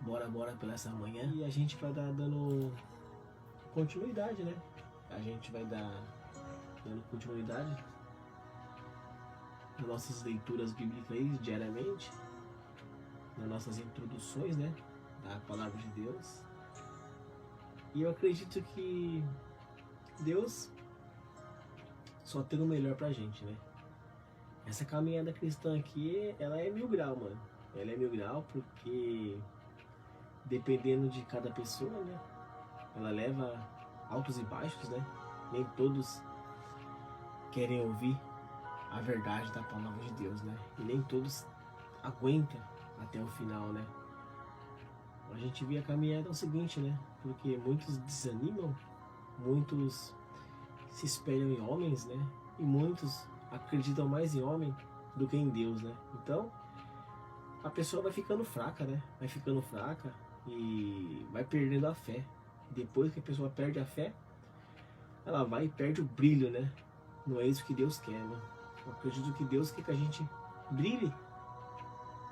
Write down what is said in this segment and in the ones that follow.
bora pela essa manhã. E a gente vai dando continuidade, né? A gente vai dando continuidade nas nossas leituras bíblicas aí, diariamente, nas nossas introduções, né, da palavra de Deus. E eu acredito que Deus só tem o melhor pra gente, né? Essa caminhada cristã aqui, ela é 1000 graus, mano. Ela é 1000 graus porque, dependendo de cada pessoa, né, ela leva altos e baixos, né? Nem todos querem ouvir a verdade da palavra de Deus, né? E nem todos aguentam até o final, né? A gente vê a caminhada é o seguinte, né? Porque muitos desanimam, muitos se espelham em homens, né? E muitos acreditam mais em homem do que em Deus, né? Então, a pessoa vai ficando fraca, né? Vai ficando fraca e vai perdendo a fé. Depois que a pessoa perde a fé, ela vai e perde o brilho, né? Não é isso que Deus quer, né? Eu acredito que Deus quer que a gente brilhe,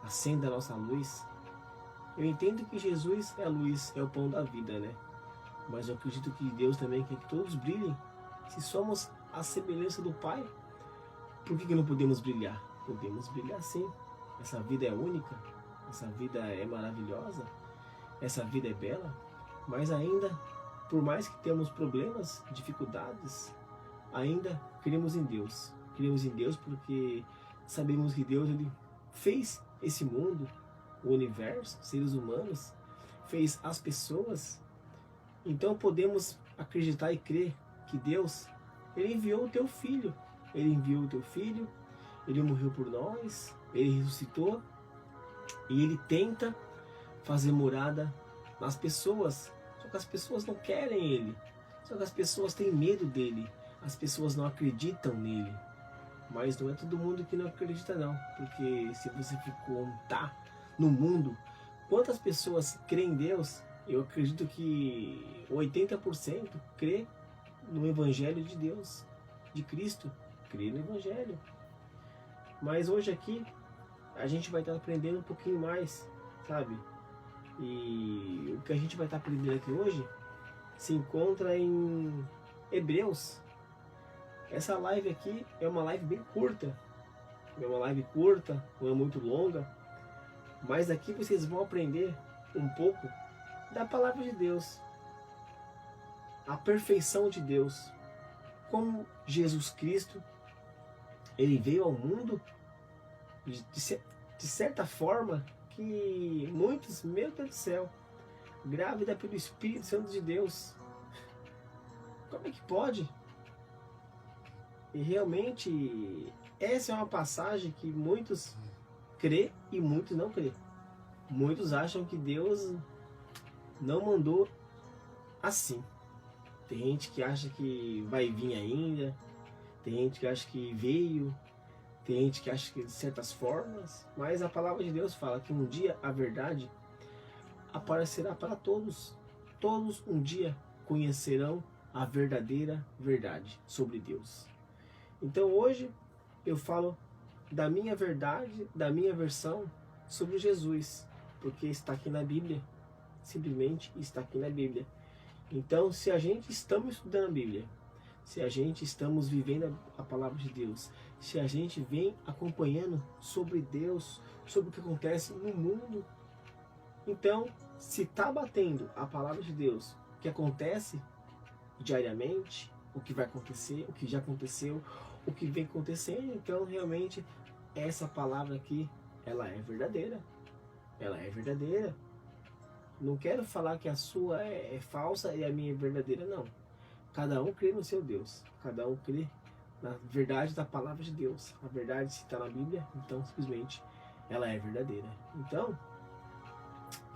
acenda a nossa luz. Eu entendo que Jesus é a luz, é o pão da vida, né? Mas eu acredito que Deus também quer que todos brilhem. Se somos a semelhança do Pai, por que não podemos brilhar? Podemos brilhar sim. Essa vida é única, essa vida é maravilhosa, essa vida é bela, mas ainda, por mais que temos problemas, dificuldades, ainda cremos em Deus. Cremos em Deus porque sabemos que Deus ele fez esse mundo, o universo, seres humanos, fez as pessoas. Então podemos acreditar e crer que Deus, ele enviou o teu filho. Ele enviou o teu filho, ele morreu por nós, ele ressuscitou e ele tenta fazer morada nas pessoas. Só que as pessoas não querem ele. Só que as pessoas têm medo dele. As pessoas não acreditam nele. Mas não é todo mundo que não acredita não. Porque se você for contar no mundo quantas pessoas creem em Deus, eu acredito que 80% crê no Evangelho de Deus, de Cristo, crê no Evangelho. Mas hoje aqui a gente vai estar aprendendo um pouquinho mais, sabe? E o que a gente vai estar aprendendo aqui hoje se encontra em Hebreus. Essa live aqui é uma live bem curta, é uma live curta, não é muito longa, mas aqui vocês vão aprender um pouco da palavra de Deus, a perfeição de Deus, como Jesus Cristo, ele veio ao mundo de certa forma que muitos, meu Deus do céu, grávida pelo Espírito Santo de Deus, como é que pode? E realmente essa é uma passagem que muitos crê e muitos não crê. Muitos acham que Deus não mandou assim. Tem gente que acha que vai vir ainda, tem gente que acha que veio, tem gente que acha que de certas formas, mas a palavra de Deus fala que um dia a verdade aparecerá para todos. Todos um dia conhecerão a verdadeira verdade sobre Deus. Então hoje eu falo da minha verdade, da minha versão sobre Jesus, porque está aqui na Bíblia, simplesmente está aqui na Bíblia. Então, se a gente estamos estudando a Bíblia, se a gente estamos vivendo a palavra de Deus, se a gente vem acompanhando sobre Deus, sobre o que acontece no mundo, então, se está batendo a palavra de Deus, o que acontece diariamente, o que vai acontecer, o que já aconteceu, o que vem acontecendo, então realmente essa palavra aqui, ela é verdadeira. Ela é verdadeira. Não quero falar que a sua é falsa e a minha é verdadeira, não. Cada um crê no seu Deus. Cada um crê na verdade da palavra de Deus. A verdade se está na Bíblia, então simplesmente ela é verdadeira. Então,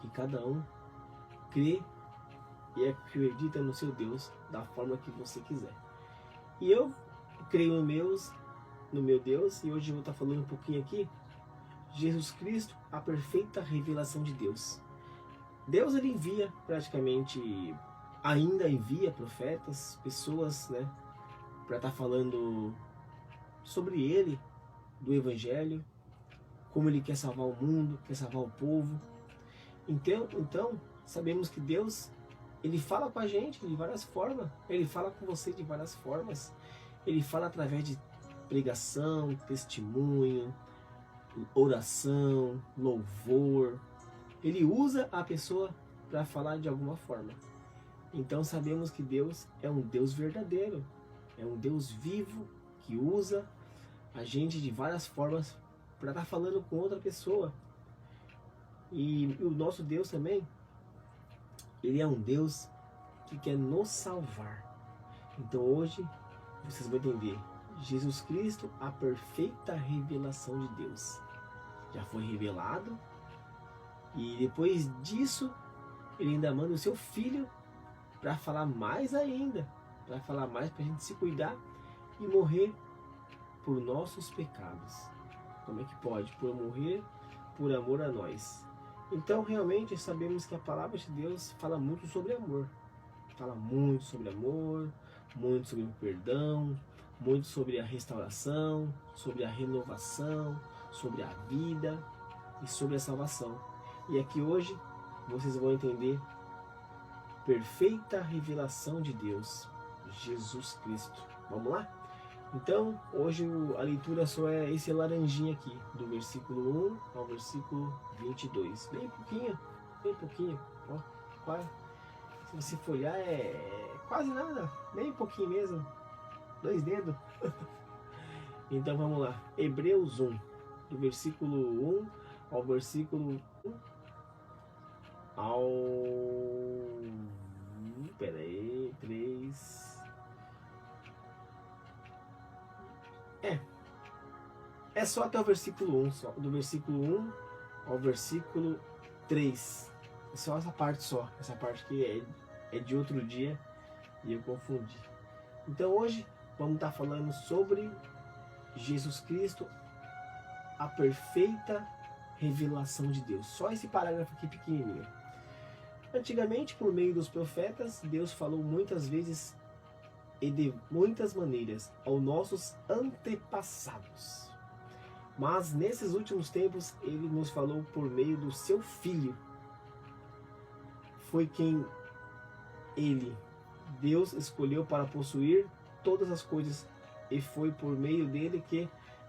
que cada um crê e acredita no seu Deus da forma que você quiser. E eu creio no meu Deus, e hoje eu vou estar falando um pouquinho aqui Jesus Cristo, a perfeita revelação de Deus. Deus ele envia praticamente, ainda envia profetas, pessoas, né, para estar falando sobre ele, do Evangelho, como ele quer salvar o mundo, quer salvar o povo. Então sabemos que Deus, Ele fala com a gente de várias formas. Ele fala com você de várias formas. Ele fala através de pregação, testemunho, oração, louvor. Ele usa a pessoa para falar de alguma forma. Então sabemos que Deus é um Deus verdadeiro. É um Deus vivo que usa a gente de várias formas para estar falando com outra pessoa. E o nosso Deus também, Ele é um Deus que quer nos salvar. Então hoje vocês vão entender, Jesus Cristo, a perfeita revelação de Deus. Já foi revelado, e depois disso Ele ainda manda o seu Filho para falar mais ainda, para falar mais, para a gente se cuidar e morrer por nossos pecados. Como é que pode? Por morrer por amor a nós. Então realmente sabemos que a palavra de Deus fala muito sobre amor. Fala muito sobre amor, muito sobre o perdão, muito sobre a restauração, sobre a renovação, sobre a vida e sobre a salvação. E aqui hoje vocês vão entender perfeita revelação de Deus, Jesus Cristo. Vamos lá? Então, hoje a leitura só é esse laranjinha aqui, do versículo 1 ao versículo 22. Bem pouquinho, ó, quase. Se você for olhar, é quase nada, bem pouquinho mesmo, 2 dedos. Então vamos lá, Hebreus 1, do versículo 1 ao versículo 1 ao... Peraí, 3... É só até o versículo 1, só. Do versículo 1 ao versículo 3. É só essa parte só. Essa parte que é de outro dia e eu confundi. Então hoje vamos estar falando sobre Jesus Cristo, a perfeita revelação de Deus. Só esse parágrafo aqui pequenininho. Antigamente, por meio dos profetas, Deus falou muitas vezes e de muitas maneiras aos nossos antepassados. Mas nesses últimos tempos Ele nos falou por meio do seu Filho. Foi quem Deus escolheu para possuir todas as coisas, e foi por meio dele que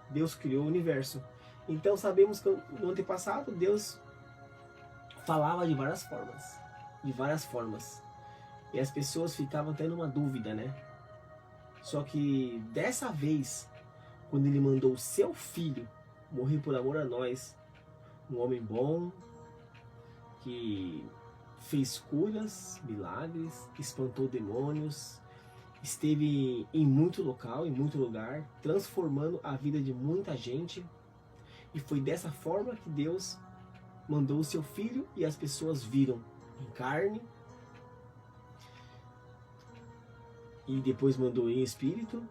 Deus criou o universo. Então sabemos que no antepassado Deus falava de várias formas. E as pessoas ficavam tendo uma dúvida, né? Só que dessa vez, quando Ele mandou o seu Filho morrer por amor a nós, um homem bom, que fez curas, milagres, espantou demônios, esteve em muito local, em muito lugar, transformando a vida de muita gente. E foi dessa forma que Deus mandou o seu Filho, e as pessoas viram em carne, e depois mandou em espírito,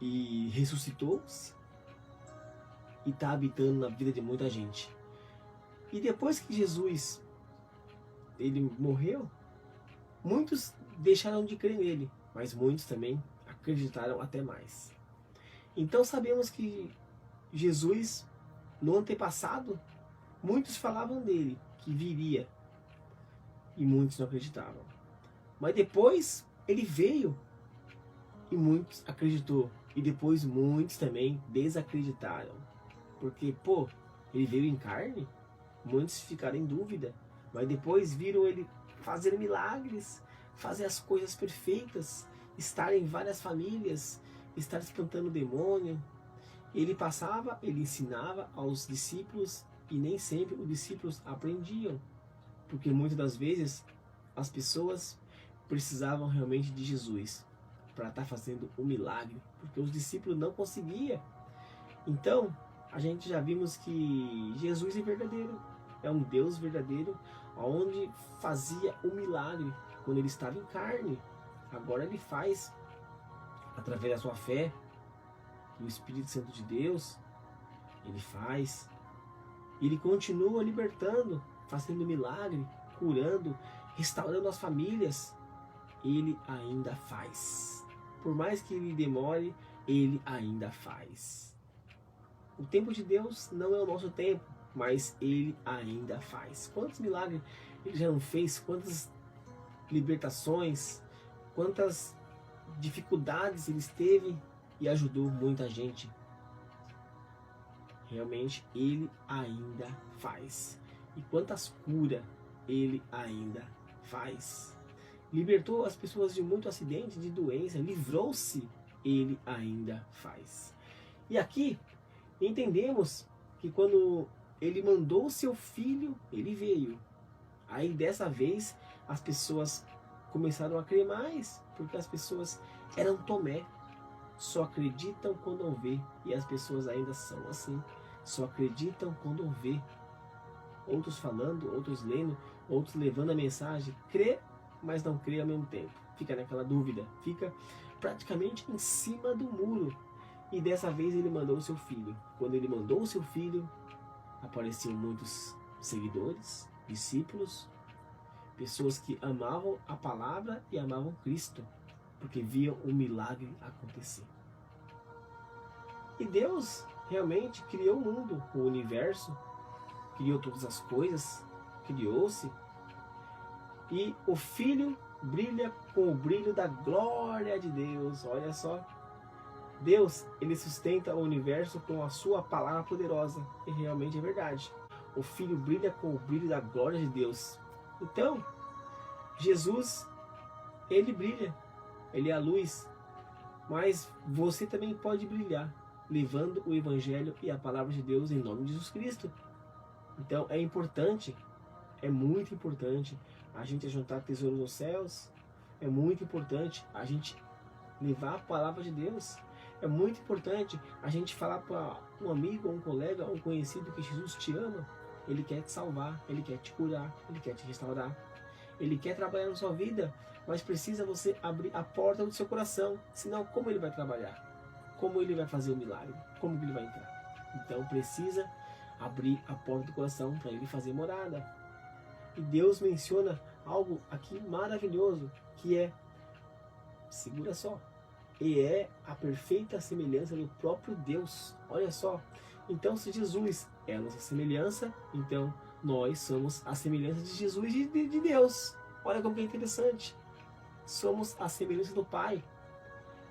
e ressuscitou-se, e está habitando na vida de muita gente. E depois que Jesus ele morreu, muitos deixaram de crer nele, mas muitos também acreditaram até mais. Então sabemos que Jesus, no antepassado, muitos falavam dele, que viria, e muitos não acreditavam. Mas depois ele veio, e muitos acreditou, e depois muitos também desacreditaram. Porque, ele veio em carne, muitos ficaram em dúvida, mas depois viram ele fazer milagres, fazer as coisas perfeitas, estar em várias famílias, estar espantando o demônio. Ele passava, ele ensinava aos discípulos, e nem sempre os discípulos aprendiam, porque muitas das vezes as pessoas precisavam realmente de Jesus para estar fazendo o milagre, porque os discípulos não conseguiam. Então a gente já vimos que Jesus é verdadeiro, é um Deus verdadeiro, onde fazia o milagre quando ele estava em carne. Agora ele faz através da sua fé, do Espírito Santo de Deus. Ele faz, ele continua libertando, fazendo milagre, curando, restaurando as famílias. Ele ainda faz. Por mais que ele demore, ele ainda faz. O tempo de Deus não é o nosso tempo. mas Ele ainda faz. Quantos milagres Ele já não fez? Quantas libertações, quantas dificuldades Ele teve e ajudou muita gente. Realmente Ele ainda faz. E quantas curas Ele ainda faz. Libertou as pessoas de muito acidente, de doença, livrou-se, Ele ainda faz. E aqui entendemos que quando Ele mandou o seu Filho, Ele veio. Aí dessa vez as pessoas começaram a crer mais, porque as pessoas eram Tomé, só acreditam quando vê, e as pessoas ainda são assim, só acreditam quando vê. Outros falando, outros lendo, outros levando a mensagem, crê, mas não crê ao mesmo tempo. Fica naquela dúvida, fica praticamente em cima do muro. E dessa vez Ele mandou o seu Filho. Quando Ele mandou o seu Filho, apareciam muitos seguidores, discípulos, pessoas que amavam a palavra e amavam Cristo, porque viam o milagre acontecer. E Deus realmente criou o mundo, o universo, criou todas as coisas, criou-se, e o Filho brilha com o brilho da glória de Deus. Olha só, Deus, Ele sustenta o universo com a sua palavra poderosa, e realmente é verdade. O Filho brilha com o brilho da glória de Deus. Então, Jesus, Ele brilha, Ele é a luz, mas você também pode brilhar, levando o Evangelho e a palavra de Deus em nome de Jesus Cristo. Então é importante, é muito importante a gente juntar tesouros nos céus, é muito importante a gente levar a palavra de Deus, é muito importante a gente falar para um amigo, um colega, um conhecido que Jesus te ama, Ele quer te salvar, Ele quer te curar, Ele quer te restaurar. Ele quer trabalhar na sua vida, mas precisa você abrir a porta do seu coração. Senão, como Ele vai trabalhar? Como Ele vai fazer o milagre? Como Ele vai entrar? Então, precisa abrir a porta do coração para Ele fazer morada. E Deus menciona algo aqui maravilhoso, que é, segura só, e é a perfeita semelhança do próprio Deus. Olha só. Então, se Jesus é a nossa semelhança, então nós somos a semelhança de Jesus e de Deus. Olha como que é interessante. Somos a semelhança do Pai.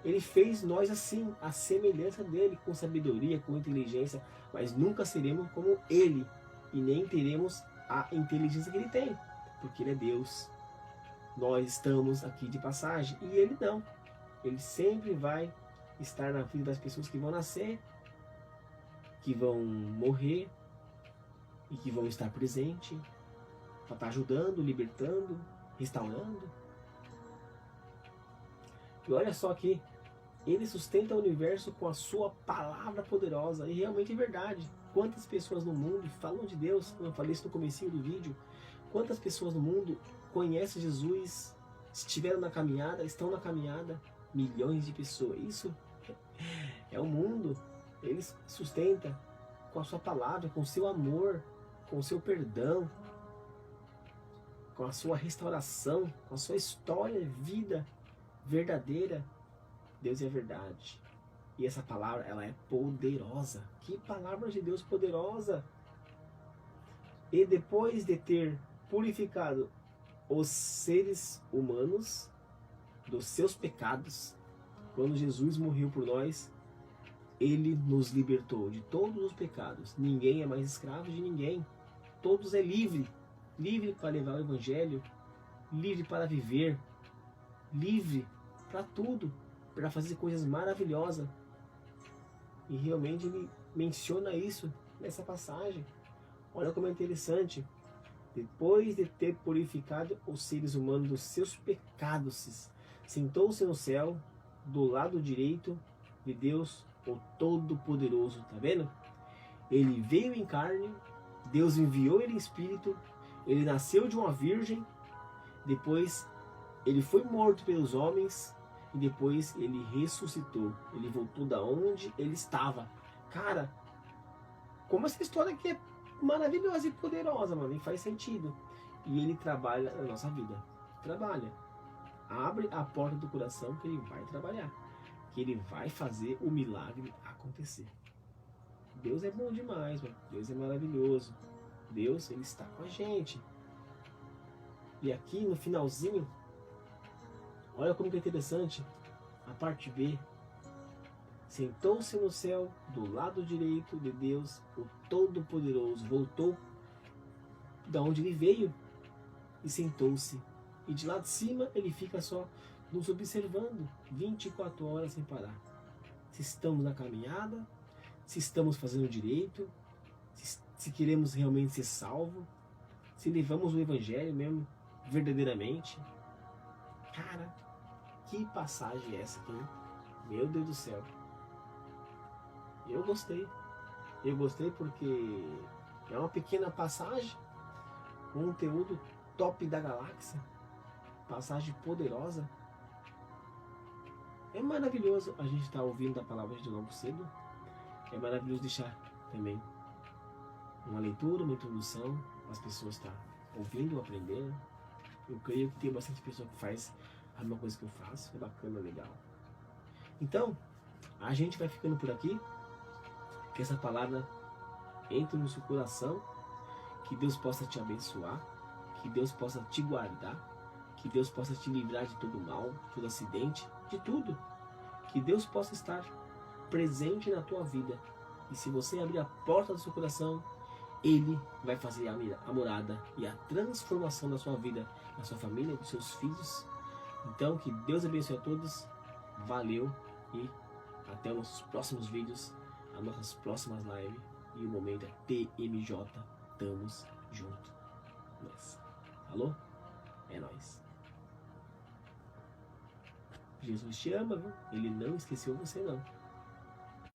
Ele fez nós assim, a semelhança dele, com sabedoria, com inteligência, mas nunca seremos como Ele, e nem teremos a inteligência que Ele tem, porque Ele é Deus. Nós estamos aqui de passagem, e Ele não. Ele sempre vai estar na vida das pessoas que vão nascer, que vão morrer, e que vão estar presentes, para estar ajudando, libertando, restaurando. E olha só aqui, Ele sustenta o universo com a sua palavra poderosa, e realmente é verdade. Quantas pessoas no mundo falam de Deus, como eu falei isso no comecinho do vídeo, quantas pessoas no mundo conhecem Jesus, estiveram na caminhada, estão na caminhada, milhões de pessoas. Isso é o mundo. Ele sustenta com a sua palavra, com o seu amor, com o seu perdão, com a sua restauração, com a sua história, vida verdadeira. Deus é verdade. E essa palavra, ela é poderosa. Que palavra de Deus poderosa! E depois de ter purificado os seres humanos dos seus pecados, quando Jesus morreu por nós, Ele nos libertou de todos os pecados. Ninguém é mais escravo de ninguém. Todos é livre. Livre para levar o Evangelho, livre para viver, livre para tudo, para fazer coisas maravilhosas. E realmente Ele menciona isso nessa passagem. Olha como é interessante. Depois de ter purificado os seres humanos dos seus pecados, sentou-se no céu, do lado direito de Deus, o Todo-Poderoso. Tá vendo? Ele veio em carne, Deus enviou Ele em espírito, Ele nasceu de uma virgem, depois Ele foi morto pelos homens, e depois Ele ressuscitou. Ele voltou da onde Ele estava. Cara, como essa história aqui é maravilhosa e poderosa, mano, e faz sentido. E Ele trabalha na nossa vida. Trabalha. Abre a porta do coração que Ele vai trabalhar. Que Ele vai fazer o milagre acontecer. Deus é bom demais, mano. Deus é maravilhoso. Deus, Ele está com a gente. E aqui no finalzinho, olha como que é interessante, a parte B. Sentou-se no céu, do lado direito de Deus, o Todo-Poderoso. Voltou da onde ele veio e sentou-se. E de lá de cima ele fica só nos observando 24 horas sem parar. Se estamos na caminhada, se estamos fazendo direito, se queremos realmente ser salvos, se levamos o Evangelho mesmo, verdadeiramente. Cara, que passagem é essa aqui, hein? Meu Deus do céu. Eu gostei. Eu gostei porque é uma pequena passagem, conteúdo top da galáxia, passagem poderosa. É maravilhoso a gente estar ouvindo a palavra de logo cedo. É maravilhoso deixar também uma leitura, uma introdução, as pessoas estar ouvindo, aprendendo. Eu creio que tem bastante pessoa que faz a mesma coisa que eu faço. É bacana, legal. Então, a gente vai ficando por aqui. Que essa palavra entre no seu coração. Que Deus possa te abençoar. Que Deus possa te guardar. Que Deus possa te livrar de todo mal, de todo acidente, de tudo. Que Deus possa estar presente na tua vida. E se você abrir a porta do seu coração, Ele vai fazer a morada e a transformação da sua vida, da sua família, dos seus filhos. Então, que Deus abençoe a todos. Valeu e até os nossos próximos vídeos, as nossas próximas lives. E o momento é TMJ. Tamo junto. Falou? É nóis. Jesus te ama, viu? Ele não esqueceu você, não.